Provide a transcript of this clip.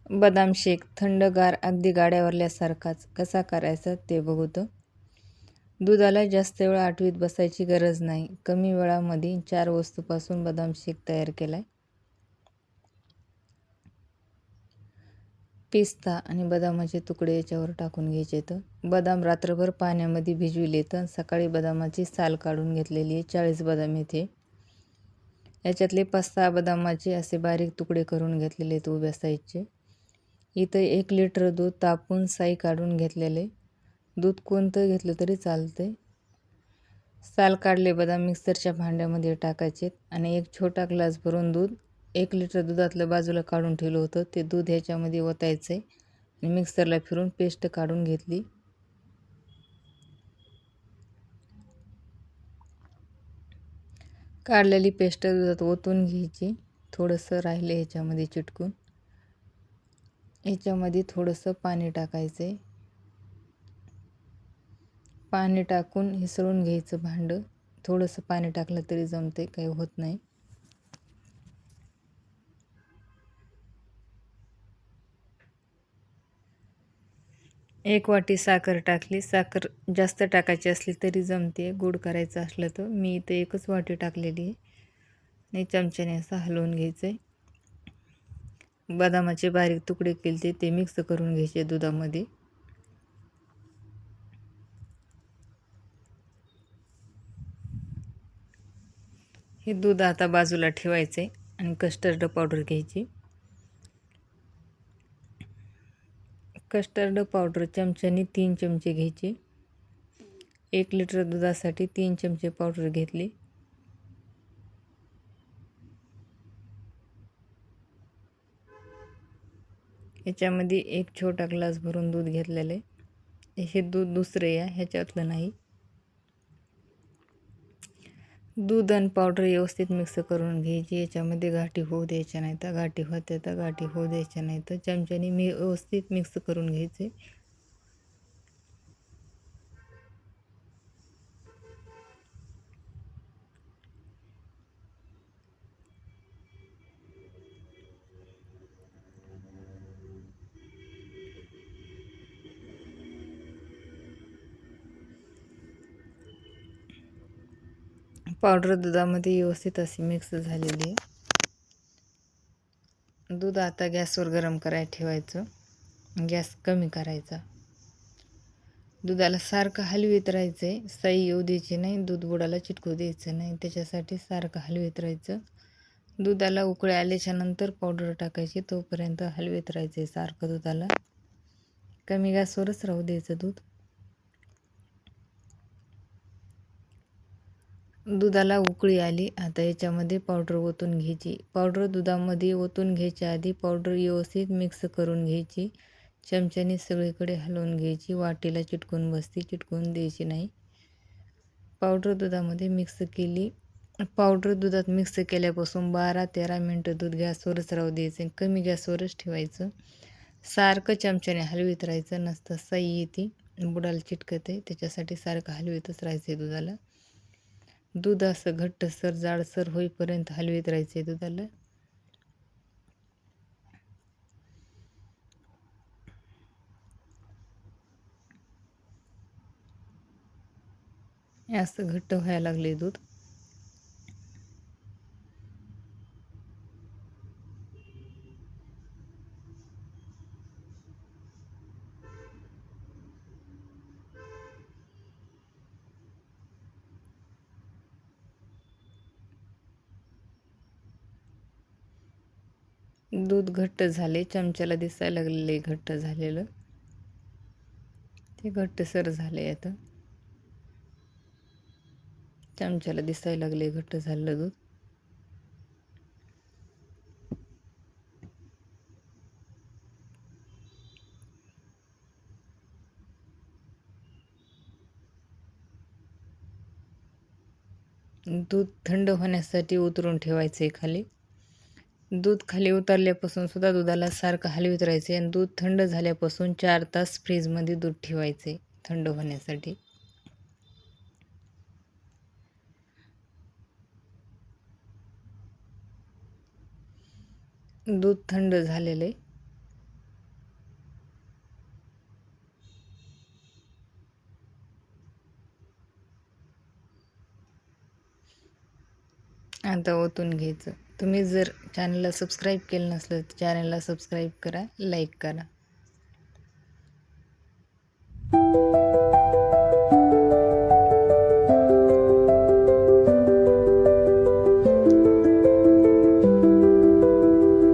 बदाम शेक थंडगार अगदी गाड्यावरल्यासारखाच कसा करायचा ते बघूत. दुधाला जास्त वेळ आटवीत बसायची गरज नाही. कमी वेळामध्ये 4 वस्तूपासून बदाम शेक तयार केलाय. पिस्ता आणि बदामाचे तुकडे याच्यावर टाकून घ्यायचे. बदाम रात्रभर पाण्यामध्ये भिजविले तर सकाळी बदामाची साल काढून घेतलेली आहे. 40 बदाम येथे. याच्यातले 5-6 बदामाचे असे बारीक तुकडे करून घेतलेले आहेत उभ्या साईजचे. इथं 1 लिटर दूध तापून साई काढून घेतलेले. दूध कोणतं घेतलं तरी चालतंय. साल काढले बदाम मिक्सरच्या भांड्यामध्ये टाकायचे आणि 1 छोटा ग्लास भरून दूध 1 लिटर दुधातलं बाजूला काढून ठेवलं होतं ते दूध ह्याच्यामध्ये ओतायचं आणि मिक्सरला फिरून पेस्ट काढून घेतली. काढलेली पेस्ट दुधात ओतून घ्यायची. थोडंसं राहिलं ह्याच्यामध्ये चिटकून. ह्याच्यामध्ये थोडंसं पाणी टाकायचं आहे. पाणी टाकून हिसळून घ्यायचं भांडं. थोडंसं पाणी टाकलं तरी जमते, काही होत नाही. एक वाटी साखर टाकली. साखर जास्त टाकायची असली तरी जमते. गोड करायचं असलं तर मी इथे 1च वाटी टाकलेली आहे आणि चमच्याने असं हलवून घ्यायचं आहे. बदामाचे बारीक तुकडे केले ते मिक्स करून घ्यायचे दुधामध्ये. हे दूध आता बाजूला ठेवायचे आणि कस्टर्ड पावडर घ्यायची. कस्टर्ड पावडर चमच्याने 3 चमचे घ्यायचे. 1 लिटर दुधासाठी 3 चमचे पावडर घेतली. याच्यामध्ये 1 छोटा ग्लास भरून दूध घेतलेले. हे दूध दुसरे आहे, ह्याच्यातलं नाही. दूध आणि पावडर व्यवस्थित मिक्स करून घ्यायची. याच्यामध्ये गाठी होऊ द्यायच्या नाही. तर गाठी होते तर गाठी होऊ द्यायच्या नाही. तर चमच्याने व्यवस्थित मिक्स करून घ्यायचे. पावडर दुधामध्ये व्यवस्थित अशी मिक्स झालेली आहे. दूध आता गॅसवर गरम करायला ठेवायचं. गॅस कमी करायचा. दुधाला सारखं हलवीत राहायचं आहे. साई येऊ द्यायची नाही. दूध बुडाला चिटकू द्यायचं नाही. त्याच्यासाठी सारखं हलवीत राहायचं. दुधाला उकळी आल्याच्या नंतर पावडर टाकायची. तोपर्यंत हलवीत राहायचं आहे सारखं दुधाला. कमी गॅसवरच राहू द्यायचं दूध. दुधाला उकळी आली. आता याच्यामध्ये पावडर ओतून घ्यायची. पावडर दुधामध्ये ओतून घ्यायच्या आधी पावडर व्यवस्थित मिक्स करून घ्यायची. चमच्याने सगळीकडे हलवून घ्यायची. वाटीला चिटकून बसती, चिटकून द्यायची नाही. पावडर दुधामध्ये मिक्स केली. पावडर दुधात मिक्स केल्यापासून 12-13 मिनटं दूध गॅसवरच राहू द्यायचं. कमी गॅसवरच ठेवायचं. सारखं चमच्याने हलवीत राहायचं. नसतं साई येते, बुडाला चिटकते. त्याच्यासाठी सारखं हलवीतच राहायचं आहे दुधाला. दूध असं घट्टसर जाडसर होईपर्यंत हलवीत राहायचे दुधाला. असं घट्ट व्हायला लागले दूध. दूध घट्ट झाले. चमच्याला दिसायला लागलेले घट्ट झालेलं. ते घट्टसर झाले. आता चमच्याला दिसायला लागले घट्ट झालेलं दूध. दूध थंड होण्यासाठी उतरून ठेवायचे खाली. दूध खाली उतरल्यापासून सुद्धा दुधाला सारखं हलवीत राहायचे आणि दूध थंड झाल्यापासून 4 तास फ्रीजमध्ये दूध ठेवायचे थंड होण्यासाठी. दूध थंड झालेले. आता ओतून घ्यायचं. तुम्ही जर चॅनलला सबस्क्राईब केलं नसलं तर चॅनलला सबस्क्राईब करा, लाईक करा.